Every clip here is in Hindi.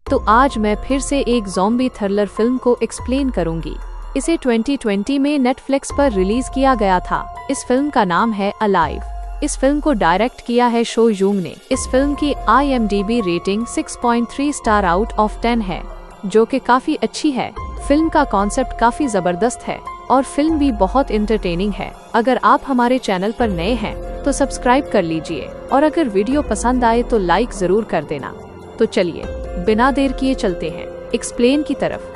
तो आज मैं फिर से एक ज़ॉम्बी थ्रिलर फिल्म को एक्सप्लेन करूंगी। इसे 2020 में नेटफ्लिक्स पर रिलीज किया गया था। इस फिल्म का नाम है अलाइव। इस फिल्म को डायरेक्ट किया है शो यूंग ने। इस फिल्म की IMDb rating 6.3 star out of 10 है, जो कि काफी अच्छी है। फिल्म का कॉन्सेप्ट काफी जबरदस्त है और फिल्म भी बहुत इंटरटेनिंग है। अगर आप हमारे चैनल पर नए हैं तो सब्सक्राइब कर लीजिए और अगर वीडियो पसंद आए तो लाइक जरूर कर देना। तो चलिए बिना देर किए चलते हैं एक्सप्लेन की तरफ।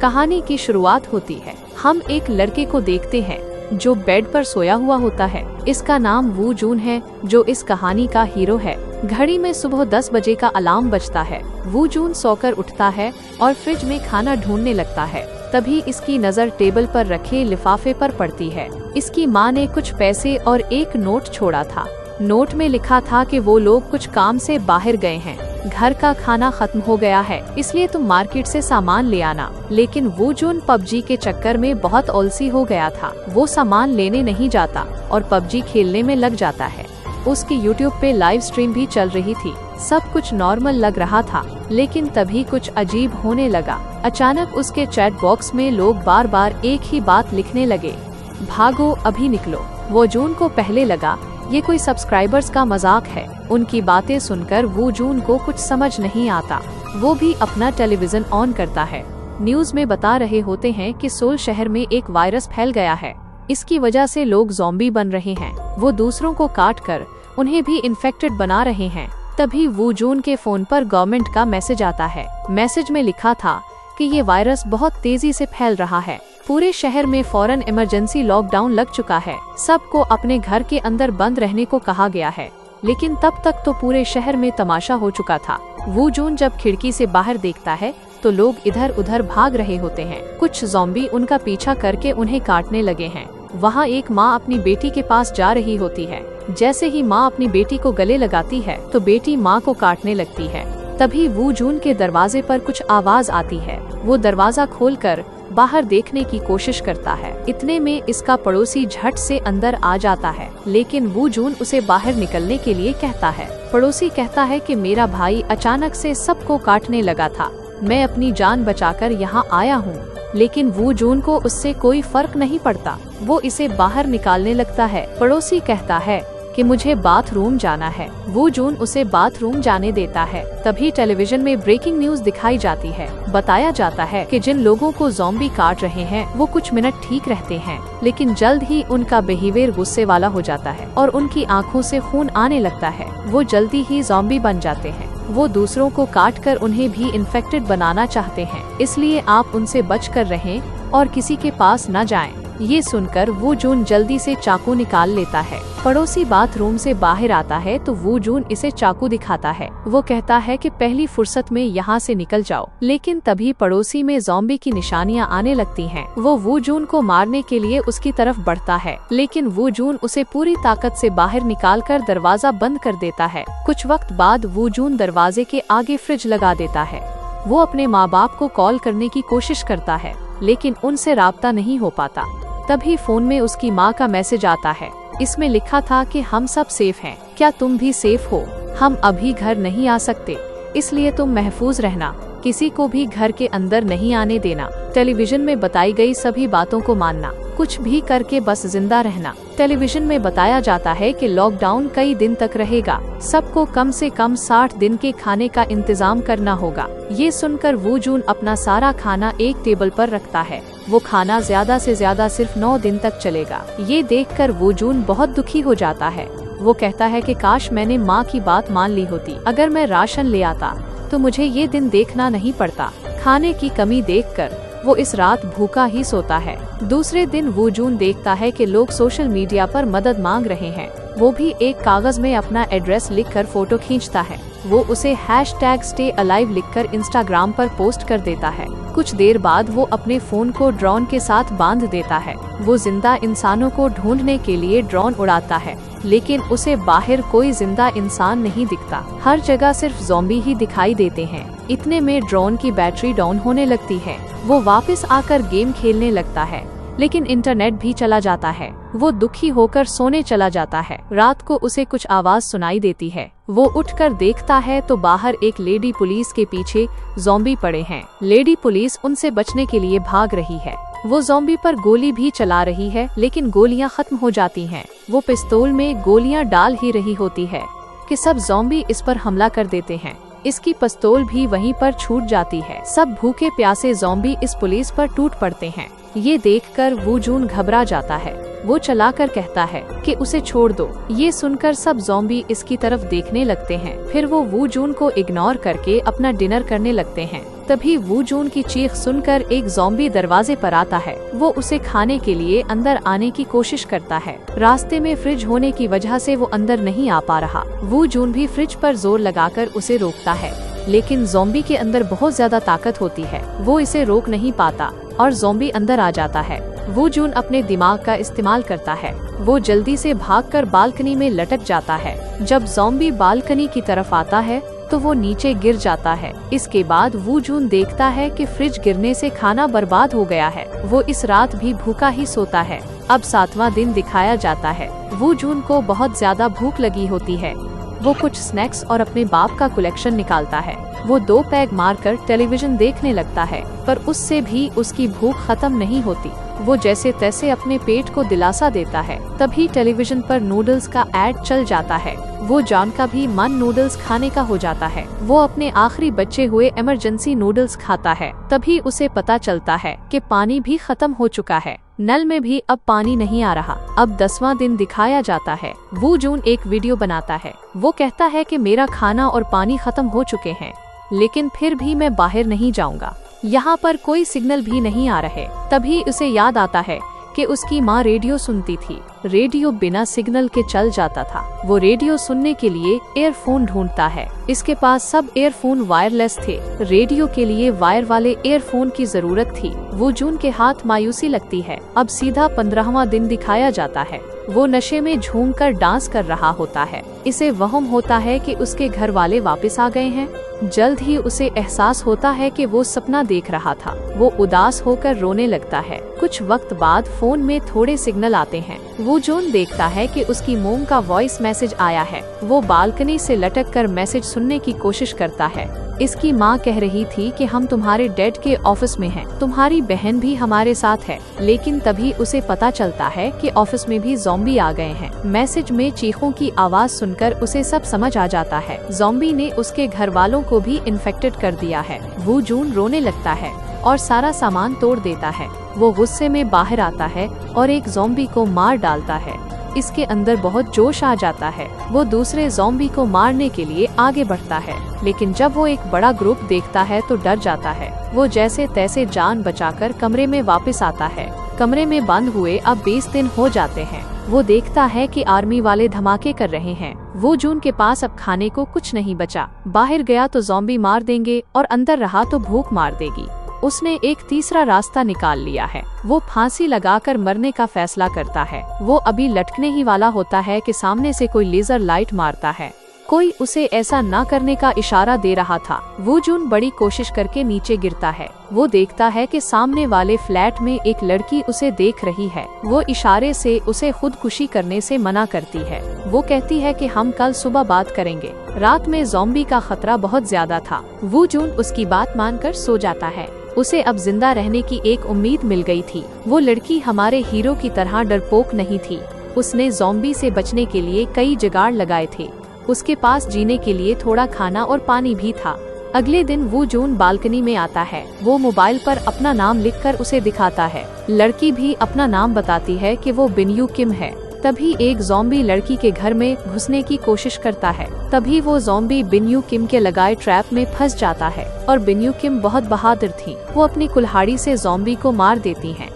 कहानी की शुरुआत होती है। हम एक लड़के को देखते हैं जो बेड पर सोया हुआ होता है। इसका नाम वू जून है, जो इस कहानी का हीरो है। घड़ी में सुबह 10 बजे का अलार्म बजता है। वू जून सोकर उठता है और फ्रिज में खाना ढूंढने लगता है। तभी इसकी नज़र टेबल पर रखे लिफाफे पर पड़ती है। इसकी माँ ने कुछ पैसे और एक नोट छोड़ा था। नोट में लिखा था कि वो लोग कुछ काम से बाहर गए हैं, घर का खाना खत्म हो गया है, इसलिए तुम मार्केट से सामान ले आना। लेकिन वो जून पबजी के चक्कर में बहुत आलसी हो गया था। वो सामान लेने नहीं जाता और पबजी खेलने में लग जाता है। उसकी YouTube पे लाइव स्ट्रीम भी चल रही थी। सब कुछ नॉर्मल लग रहा था, लेकिन तभी कुछ अजीब होने लगा। अचानक उसके चैट बॉक्स में लोग बार बार एक ही बात लिखने लगे, भागो अभी निकलो। वो जून को पहले लगा ये कोई सब्सक्राइबर्स का मजाक है। उनकी बातें सुनकर वो जून को कुछ समझ नहीं आता। वो भी अपना टेलीविजन ऑन करता है। न्यूज में बता रहे होते हैं कि सोल शहर में एक वायरस फैल गया है। इसकी वजह से लोग ज़ॉम्बी बन रहे हैं। वो दूसरों को काट कर उन्हें भी इन्फेक्टेड बना रहे हैं। तभी वो जून के फोन पर गवर्नमेंट का मैसेज आता है। मैसेज में लिखा था कि ये वायरस बहुत तेजी से फैल रहा है। पूरे शहर में फौरन इमरजेंसी लॉकडाउन लग चुका है। सबको अपने घर के अंदर बंद रहने को कहा गया है। लेकिन तब तक तो पूरे शहर में तमाशा हो चुका था। वो जून जब खिड़की से बाहर देखता है तो लोग इधर उधर भाग रहे होते हैं। कुछ ज़ॉम्बी उनका पीछा करके उन्हें काटने लगे हैं। वहाँ एक माँ अपनी बेटी के पास जा रही होती है। जैसे ही माँ अपनी बेटी को गले लगाती है तो बेटी माँ को काटने लगती है। तभी वो जून के दरवाजे पर कुछ आवाज आती है। वो दरवाजा खोलकर बाहर देखने की कोशिश करता है। इतने में इसका पड़ोसी झट से अंदर आ जाता है, लेकिन वो जून उसे बाहर निकलने के लिए कहता है। पड़ोसी कहता है कि मेरा भाई अचानक से सबको काटने लगा था, मैं अपनी जान बचाकर यहाँ आया हूँ। लेकिन वो जून को उससे कोई फर्क नहीं पड़ता। वो इसे बाहर निकालने लगता है। पड़ोसी कहता है कि मुझे बाथरूम जाना है। वो जून उसे बाथरूम जाने देता है। तभी टेलीविजन में ब्रेकिंग न्यूज दिखाई जाती है। बताया जाता है कि जिन लोगों को ज़ॉम्बी काट रहे हैं वो कुछ मिनट ठीक रहते हैं, लेकिन जल्द ही उनका बिहेवियर गुस्से वाला हो जाता है और उनकी आंखों से खून आने लगता है। वो जल्दी ही ज़ॉम्बी बन जाते हैं। वो दूसरों को काट कर उन्हें भी इन्फेक्टेड बनाना चाहते हैं, इसलिए आप उनसे बच कर रहें और किसी के पास न जाएं। ये सुनकर वो जून जल्दी से चाकू निकाल लेता है। पड़ोसी बाथरूम से बाहर आता है तो वो जून इसे चाकू दिखाता है। वो कहता है कि पहली फुर्सत में यहाँ से निकल जाओ। लेकिन तभी पड़ोसी में ज़ॉम्बी की निशानियाँ आने लगती हैं। वो जून को मारने के लिए उसकी तरफ बढ़ता है, लेकिन वो जून उसे पूरी ताकत से बाहर निकालकर दरवाजा बंद कर देता है। कुछ वक्त बाद वो जून दरवाजे के आगे फ्रिज लगा देता है। वो अपने माँ बाप को कॉल करने की कोशिश करता है, लेकिन उनसे राब्ता नहीं हो पाता। तभी फोन में उसकी माँ का मैसेज आता है। इसमें लिखा था कि हम सब सेफ हैं, क्या तुम भी सेफ हो? हम अभी घर नहीं आ सकते, इसलिए तुम महफूज रहना, किसी को भी घर के अंदर नहीं आने देना। टेलीविजन में बताई गई सभी बातों को मानना, कुछ भी करके बस जिंदा रहना। टेलीविजन में बताया जाता है कि लॉकडाउन कई दिन तक रहेगा। सबको कम से कम 60 दिन के खाने का इंतजाम करना होगा। ये सुनकर वो जून अपना सारा खाना एक टेबल पर रखता है। वो खाना ज्यादा से ज्यादा सिर्फ 9 दिन तक चलेगा। ये देखकर वो जून बहुत दुखी हो जाता है। वो कहता है कि काश मैंने माँ की बात मान ली होती। अगर मैं राशन ले आता तो मुझे ये दिन देखना नहीं पड़ता। खाने की कमी देखकर वो इस रात भूखा ही सोता है। दूसरे दिन वो जून देखता है कि लोग सोशल मीडिया पर मदद मांग रहे हैं। वो भी एक कागज में अपना एड्रेस लिखकर फोटो खींचता है। वो उसे #StayAlive लिखकर इंस्टाग्राम पर पोस्ट कर देता है। कुछ देर बाद वो अपने फोन को ड्रोन के साथ बांध देता है। वो जिंदा इंसानों को ढूंढने के लिए ड्रोन उड़ाता है, लेकिन उसे बाहर कोई जिंदा इंसान नहीं दिखता। हर जगह सिर्फ ज़ॉम्बी ही दिखाई देते हैं। इतने में ड्रोन की बैटरी डाउन होने लगती है। वो वापस आकर गेम खेलने लगता है, लेकिन इंटरनेट भी चला जाता है। वो दुखी होकर सोने चला जाता है। रात को उसे कुछ आवाज सुनाई देती है। वो उठकर देखता है तो बाहर एक लेडी पुलिस के पीछे ज़ॉम्बी पड़े हैं। लेडी पुलिस उनसे बचने के लिए भाग रही है। वो ज़ॉम्बी पर गोली भी चला रही है, लेकिन गोलियां खत्म हो जाती हैं। वो पिस्तौल में गोलियां डाल ही रही होती है कि सब ज़ॉम्बी इस पर हमला कर देते हैं। इसकी पिस्तौल भी वहीं पर छूट जाती है। सब भूखे प्यासे ज़ॉम्बी इस पुलिस पर टूट पड़ते हैं। ये देखकर वू जून घबरा जाता है। वो चलाकर कहता है कि उसे छोड़ दो। ये सुनकर सब ज़ॉम्बी इसकी तरफ देखने लगते हैं। फिर वो वू जून को इग्नोर करके अपना डिनर करने लगते हैं। तभी वू जून की चीख सुनकर एक ज़ॉम्बी दरवाजे पर आता है। वो उसे खाने के लिए अंदर आने की कोशिश करता है। रास्ते में फ्रिज होने की वजह से वो अंदर नहीं आ पा रहा। वू जून भी फ्रिज पर जोर लगाकर उसे रोकता है, लेकिन ज़ॉम्बी के अंदर बहुत ज्यादा ताकत होती है। वो इसे रोक नहीं पाता और ज़ॉम्बी अंदर आ जाता है। वू जून अपने दिमाग का इस्तेमाल करता है। वो जल्दी से भागकर बालकनी में लटक जाता है। जब ज़ॉम्बी बालकनी की तरफ आता है तो वो नीचे गिर जाता है। इसके बाद वू जून देखता है कि फ्रिज गिरने से खाना बर्बाद हो गया है। वो इस रात भी भूखा ही सोता है। अब 7वां दिन दिखाया जाता है। वू जून को बहुत ज्यादा भूख लगी होती है। वो कुछ स्नैक्स और अपने बाप का कलेक्शन निकालता है। वो 2 पैग मारकर टेलीविजन देखने लगता है, पर उससे भी उसकी भूख खत्म नहीं होती। वो जैसे तैसे अपने पेट को दिलासा देता है। तभी टेलीविजन पर नूडल्स का ऐड चल जाता है। वो जॉन का भी मन नूडल्स खाने का हो जाता है। वो अपने आखिरी बचे हुए इमरजेंसी नूडल्स खाता है। तभी उसे पता चलता है कि पानी भी खत्म हो चुका है। नल में भी अब पानी नहीं आ रहा। अब 10वां दिन दिखाया जाता है। वू जून एक वीडियो बनाता है। वो कहता है कि मेरा खाना और पानी खत्म हो चुके हैं, लेकिन फिर भी मैं बाहर नहीं जाऊंगा। यहाँ पर कोई सिग्नल भी नहीं आ रहे। तभी उसे याद आता है कि उसकी माँ रेडियो सुनती थी। रेडियो बिना सिग्नल के चल जाता था। वो रेडियो सुनने के लिए एयरफोन ढूंढता है। इसके पास सब एयरफोन वायरलेस थे। रेडियो के लिए वायर वाले एयरफोन की जरूरत थी। वो जून के हाथ मायूसी लगती है। अब सीधा 15वां दिन दिखाया जाता है। वो नशे में झूमकर डांस कर रहा होता है। इसे वहम होता है कि उसके घर वाले वापस आ गए हैं। जल्द ही उसे एहसास होता है कि वो सपना देख रहा था। वो उदास होकर रोने लगता है। कुछ वक्त बाद फोन में थोड़े सिग्नल आते हैं। वो जून देखता है कि उसकी मोम का वॉइस मैसेज आया है। वो बालकनी से लटककर मैसेज सुनने की कोशिश करता है। इसकी माँ कह रही थी कि हम तुम्हारे डैड के ऑफिस में हैं। तुम्हारी बहन भी हमारे साथ है। लेकिन तभी उसे पता चलता है कि ऑफिस में भी ज़ॉम्बी आ गए हैं। मैसेज में चीखों की आवाज सुनकर उसे सब समझ आ जाता है। ज़ॉम्बी ने उसके घर वालों को भी इन्फेक्टेड कर दिया है। वो जून रोने लगता है और सारा सामान तोड़ देता है। वो गुस्से में बाहर आता है और एक ज़ॉम्बी को मार डालता है। इसके अंदर बहुत जोश आ जाता है। वो दूसरे ज़ॉम्बी को मारने के लिए आगे बढ़ता है, लेकिन जब वो एक बड़ा ग्रुप देखता है तो डर जाता है। वो जैसे तैसे जान बचाकर कमरे में वापस आता है। कमरे में बंद हुए अब 20 दिन हो जाते हैं। वो देखता है कि आर्मी वाले धमाके कर रहे हैं। वो जून के पास अब खाने को कुछ नहीं बचा। बाहर गया तो ज़ॉम्बी मार देंगे और अंदर रहा तो भूख मार देगी। उसने एक तीसरा रास्ता निकाल लिया है। वो फांसी लगाकर मरने का फैसला करता है। वो अभी लटकने ही वाला होता है कि सामने से कोई लेजर लाइट मारता है। कोई उसे ऐसा ना करने का इशारा दे रहा था। वो जून बड़ी कोशिश करके नीचे गिरता है। वो देखता है कि सामने वाले फ्लैट में एक लड़की उसे देख रही है। वो इशारे से उसे खुदकुशी करने से मना करती है। वो कहती है कि हम कल सुबह बात करेंगे। रात में ज़ॉम्बी का खतरा बहुत ज्यादा था। वो जून उसकी बात मानकर सो जाता है। उसे अब जिंदा रहने की एक उम्मीद मिल गई थी। वो लड़की हमारे हीरो की तरह डरपोक नहीं थी। उसने ज़ॉम्बी से बचने के लिए कई जुगाड़ लगाए थे। उसके पास जीने के लिए थोड़ा खाना और पानी भी था। अगले दिन वो जून बालकनी में आता है। वो मोबाइल पर अपना नाम लिखकर उसे दिखाता है। लड़की भी अपना नाम बताती है कि वो बिनयू किम है। तभी एक ज़ॉम्बी लड़की के घर में घुसने की कोशिश करता है। तभी वो ज़ॉम्बी बिनयू किम के लगाए ट्रैप में फंस जाता है और बिनयू किम बहुत बहादुर थी। वो अपनी कुल्हाड़ी से ज़ॉम्बी को मार देती हैं।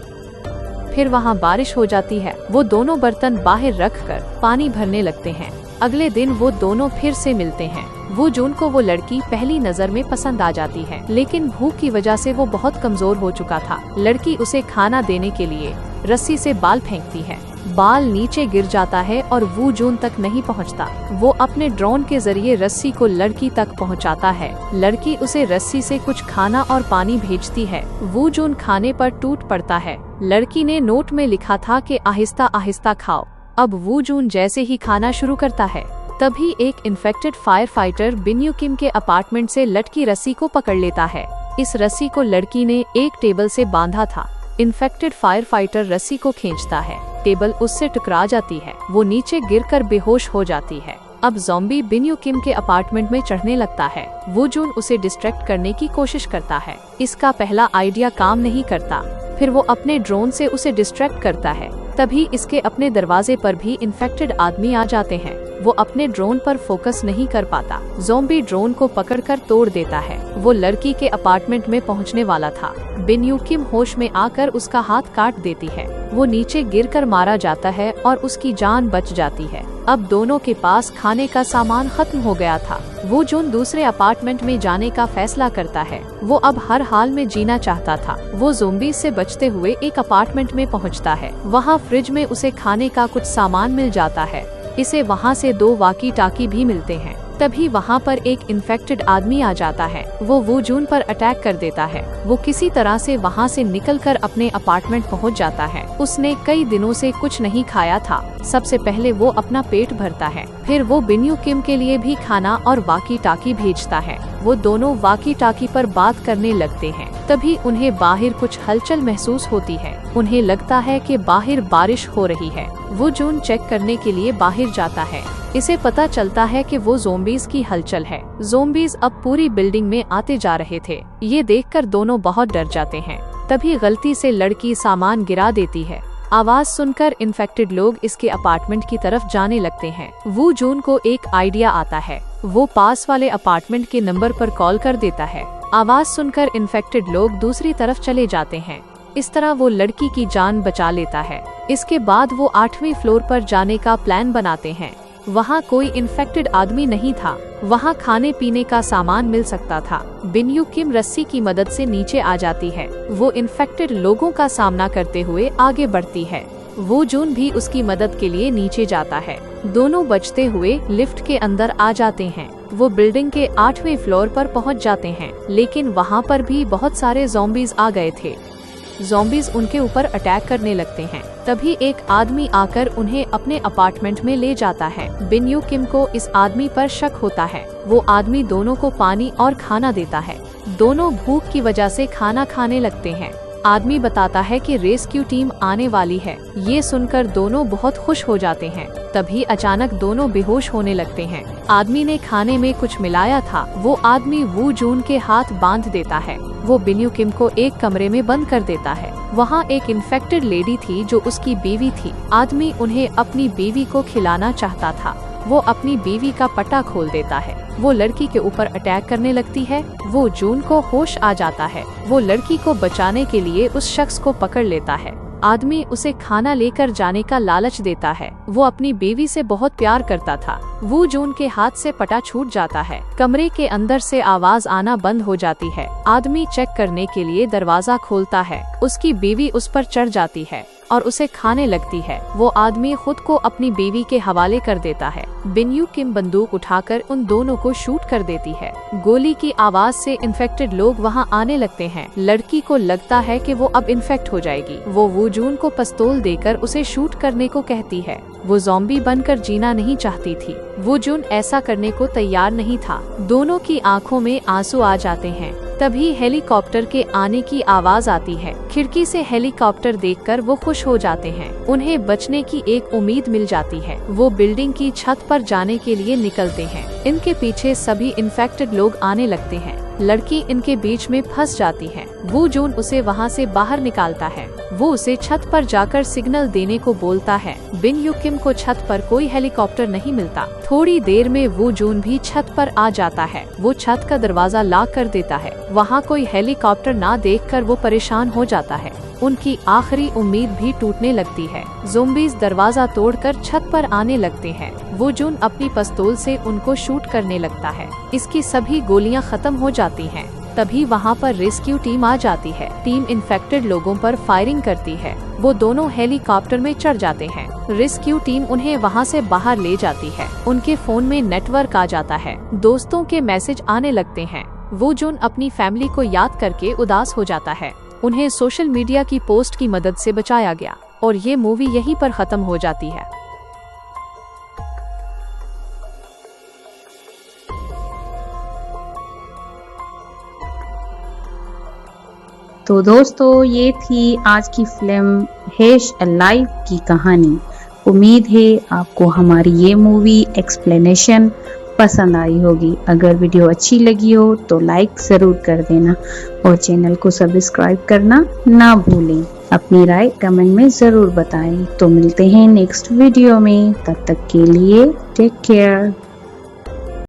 फिर वहाँ बारिश हो जाती है। वो दोनों बर्तन बाहर रखकर पानी भरने लगते हैं। अगले दिन वो दोनों फिर से मिलते हैं। वो जून को वो लड़की पहली नजर में पसंद आ जाती है, लेकिन भूख की वजह से वो बहुत कमजोर हो चुका था। लड़की उसे खाना देने के लिए रस्सी से बाल फेंकती है। बाल नीचे गिर जाता है और वू जून तक नहीं पहुंचता। वो अपने ड्रोन के जरिए रस्सी को लड़की तक पहुंचाता है। लड़की उसे रस्सी से कुछ खाना और पानी भेजती है। वू जून खाने पर टूट पड़ता है। लड़की ने नोट में लिखा था कि आहिस्ता आहिस्ता खाओ। अब वू जून जैसे ही खाना शुरू करता है, तभी एक infected fire fighter Bin Yu Kim के अपार्टमेंट से लटकी रस्सी को पकड़ लेता है। इस रस्सी को लड़की ने एक टेबल से बांधा था। इन्फेक्टेड फायर फाइटर रस्सी को खींचता है। टेबल उससे टकरा जाती है। वो नीचे गिरकर बेहोश हो जाती है। अब ज़ॉम्बी बिन यू किम के अपार्टमेंट में चढ़ने लगता है। वू जून उसे डिस्ट्रैक्ट करने की कोशिश करता है। इसका पहला आइडिया काम नहीं करता। फिर वो अपने ड्रोन से उसे डिस्ट्रैक्ट करता है। तभी इसके अपने दरवाजे पर भी इन्फेक्टेड आदमी आ जाते हैं। वो अपने ड्रोन पर फोकस नहीं कर पाता। ज़ॉम्बी ड्रोन को पकड़कर तोड़ देता है। वो लड़की के अपार्टमेंट में पहुंचने वाला था। बिन यू किम होश में आकर उसका हाथ काट देती है। वो नीचे गिरकर मारा जाता है और उसकी जान बच जाती है। अब दोनों के पास खाने का सामान खत्म हो गया था। वो जून दूसरे अपार्टमेंट में जाने का फैसला करता है। वो अब हर हाल में जीना चाहता था। वो ज़ॉम्बी से बचते हुए एक अपार्टमेंट में पहुंचता है। वहां फ्रिज में उसे खाने का कुछ सामान मिल जाता है। इसे वहां से 2 वाकी टाकी भी मिलते हैं। तभी वहां पर एक इन्फेक्टेड आदमी आ जाता है। वो वू जून पर अटैक कर देता है। वो किसी तरह से वहां से निकलकर अपने अपार्टमेंट पहुंच जाता है। उसने कई दिनों से कुछ नहीं खाया था। सबसे पहले वो अपना पेट भरता है। फिर वो बिन यू किम के लिए भी खाना और वाकी टाकी भेजता है। वो दोनों वाकी टाकी पर बात करने लगते हैं। तभी उन्हें बाहर कुछ हलचल महसूस होती है। उन्हें लगता है कि बाहर बारिश हो रही है। वो जून चेक करने के लिए बाहर जाता है। इसे पता चलता है कि वो ज़ॉम्बीज की हलचल है। ज़ॉम्बीज अब पूरी बिल्डिंग में आते जा रहे थे। ये देखकर दोनों बहुत डर जाते हैं। तभी गलती से लड़की सामान गिरा देती है। आवाज सुनकर इन्फेक्टेड लोग इसके अपार्टमेंट की तरफ जाने लगते हैं। वो जून को एक आइडिया आता है। वो पास वाले अपार्टमेंट के नंबर पर कॉल कर देता है। आवाज सुनकर इन्फेक्टेड लोग दूसरी तरफ चले जाते हैं। इस तरह वो लड़की की जान बचा लेता है। इसके बाद वो 8वें फ्लोर पर जाने का प्लान बनाते हैं। वहाँ कोई इन्फेक्टेड आदमी नहीं था। वहाँ खाने पीने का सामान मिल सकता था। बिन यू किम रस्सी की मदद से नीचे आ जाती है। वो इन्फेक्टेड लोगों का सामना करते हुए आगे बढ़ती है। वो जून भी उसकी मदद के लिए नीचे जाता है। दोनों बचते हुए लिफ्ट के अंदर आ जाते हैं। वो बिल्डिंग के 8वें फ्लोर पर पहुंच जाते हैं, लेकिन वहाँ पर भी बहुत सारे ज़ॉम्बीज आ गए थे। ज़ॉम्बीज उनके ऊपर अटैक करने लगते हैं। तभी एक आदमी आकर उन्हें अपने अपार्टमेंट में ले जाता है। बिन यू किम को इस आदमी पर शक होता है। वो आदमी दोनों को पानी और खाना देता है। दोनों भूख की वजह से खाना खाने लगते हैं। आदमी बताता है कि रेस्क्यू टीम आने वाली है। ये सुनकर दोनों बहुत खुश हो जाते हैं। तभी अचानक दोनों बेहोश होने लगते हैं। आदमी ने खाने में कुछ मिलाया था। वो आदमी वू जून के हाथ बांध देता है। वो बिन यू किम को एक कमरे में बंद कर देता है। वहाँ एक इन्फेक्टेड लेडी थी जो उसकी बीवी थी। आदमी उन्हें अपनी बीवी को खिलाना चाहता था। वो अपनी बीवी का पट्टा खोल देता है। वो लड़की के ऊपर अटैक करने लगती है। वो जून को होश आ जाता है। वो लड़की को बचाने के लिए उस शख्स को पकड़ लेता है। आदमी उसे खाना लेकर जाने का लालच देता है। वो अपनी बीवी से बहुत प्यार करता था। वो जून के हाथ से पटा छूट जाता है। कमरे के अंदर से आवाज आना बंद हो जाती है। आदमी चेक करने के लिए दरवाजा खोलता है। उसकी बीवी उस पर चढ़ जाती है और उसे खाने लगती है। वो आदमी खुद को अपनी बीवी के हवाले कर देता है। बिन यू किम बंदूक उठाकर उन दोनों को शूट कर देती है। गोली की आवाज से इन्फेक्टेड लोग वहां आने लगते हैं। लड़की को लगता है कि वो अब इन्फेक्ट हो जाएगी। वो वू जून को पिस्तौल देकर उसे शूट करने को कहती है। वो ज़ॉम्बी बनकर जीना नहीं चाहती थी। वू जून ऐसा करने को तैयार नहीं था। दोनों की आंखों में आंसू आ जाते हैं। तभी हेलीकॉप्टर के आने की आवाज आती है। खिड़की से हेलीकॉप्टर देखकर वो खुश हो जाते हैं। उन्हें बचने की एक उम्मीद मिल जाती है। वो बिल्डिंग की छत पर जाने के लिए निकलते हैं। इनके पीछे सभी इन्फेक्टेड लोग आने लगते हैं। लड़की इनके बीच में फंस जाती है। वो जून उसे वहाँ से बाहर निकालता है। वो उसे छत पर जाकर सिग्नल देने को बोलता है। बिन यू किम को छत पर कोई हेलीकॉप्टर नहीं मिलता। थोड़ी देर में वो जून भी छत पर आ जाता है। वो छत का दरवाजा लॉक कर देता है। वहाँ कोई हेलीकॉप्टर ना देखकर वो परेशान हो जाता है। उनकी आखिरी उम्मीद भी टूटने लगती है। ज़ॉम्बीज दरवाजा तोड़कर छत पर आने लगते हैं। वो जून अपनी पिस्तौल से उनको शूट करने लगता है। इसकी सभी गोलियां खत्म हो जाती हैं। तभी वहाँ पर रेस्क्यू टीम आ जाती है। टीम इन्फेक्टेड लोगों पर फायरिंग करती है। वो दोनों हेलीकॉप्टर में चढ़ जाते हैं। रेस्क्यू टीम उन्हें वहाँ से बाहर ले जाती है। उनके फोन में नेटवर्क आ जाता है। दोस्तों के मैसेज आने लगते हैं। वो जून अपनी फैमिली को याद करके उदास हो जाता है। उन्हें सोशल मीडिया की पोस्ट की मदद से बचाया गया और ये मूवी यहीं पर खत्म हो जाती है। तो दोस्तों, ये थी आज की फिल्म हैश अलाइव की कहानी। उम्मीद है आपको हमारी ये मूवी एक्सप्लेनेशन पसंद आई होगी। अगर वीडियो अच्छी लगी हो तो लाइक ज़रूर कर देना और चैनल को सब्सक्राइब करना ना भूलें। अपनी राय कमेंट में ज़रूर बताएं। तो मिलते हैं नेक्स्ट वीडियो में, तब तक के लिए टेक केयर।